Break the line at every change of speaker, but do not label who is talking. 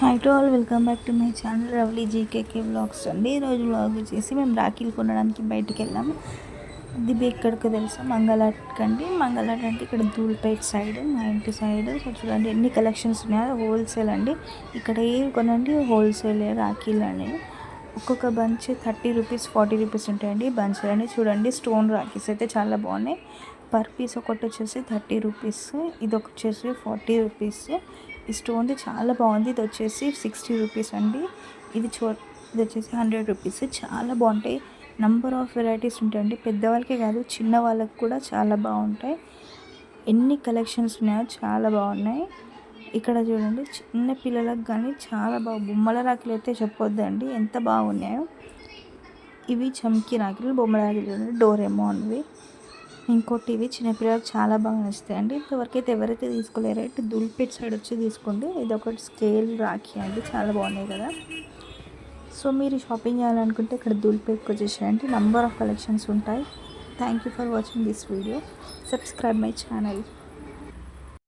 Hi to all, welcome back to my channel Ravali GKK vlogs అండి. ఈరోజు vlog వచ్చేసి మేము రాఖీలు కొనడానికి బయటికి వెళ్ళాము. ఇది ఎక్కడికో తెలుసా, మంగళాట్ అండి. మంగళాట్ అంటే ఇక్కడ ధూల్పేట్ సైడ్, మా ఇంటి సైడ్. సో చూడండి ఎన్ని కలెక్షన్స్ ఉన్నాయో. హోల్సేల్ అండి, ఇక్కడ ఏవి కొనండి హోల్సేల్ రాఖీలు అండి. ఒక్కొక్క బంచ్ 30 రూపీస్ 40 రూపీస్ ఉంటాయండి బంచ్ అని. చూడండి స్టోన్ రాఖీస్ అయితే చాలా బాగున్నాయి. పర్ పీస్ ఒకటి వచ్చేసి 30 రూపీస్, ఇది ఒక వచ్చేసి 40 రూపీస్. ఈ స్టోన్ది చాలా బాగుంది. ఇది వచ్చేసి 60 రూపీస్ అండి. ఇది వచ్చేసి 100 రూపీస్. చాలా బాగుంటాయి. నంబర్ ఆఫ్ వెరైటీస్ ఉంటాయండి. పెద్దవాళ్ళకే కాదు చిన్న వాళ్ళకి కూడా చాలా బాగుంటాయి. ఎన్ని కలెక్షన్స్ ఉన్నాయో చాలా బాగున్నాయి. ఇక్కడ చూడండి చిన్న పిల్లలకు కానీ చాలా బొమ్మల రాఖీలు అయితే చెప్పొద్దండి, ఎంత బాగున్నాయో. ఇవి చమ్కీ రాఖీలు, బొమ్మల రాఖీలు చూడండి, డోరేమోన్వి. ఇంకోటి ఇవి చిన్నపిల్లలకు చాలా బాగా నచ్చుతాయండి. ఇంతవరకు అయితే ఎవరైతే తీసుకోలేరో ఇటు ధూల్పేట్ సైడ్ వచ్చి తీసుకోండి. ఇది ఒకటి స్కేల్ రాఖీ అండి, చాలా బాగున్నాయి కదా. సో మీరు షాపింగ్ చేయాలనుకుంటే ఇక్కడ ధూల్పేట్కి వచ్చేసేయండి. నంబర్ ఆఫ్ కలెక్షన్స్ ఉంటాయి. Thank you for watching this video. Subscribe my channel.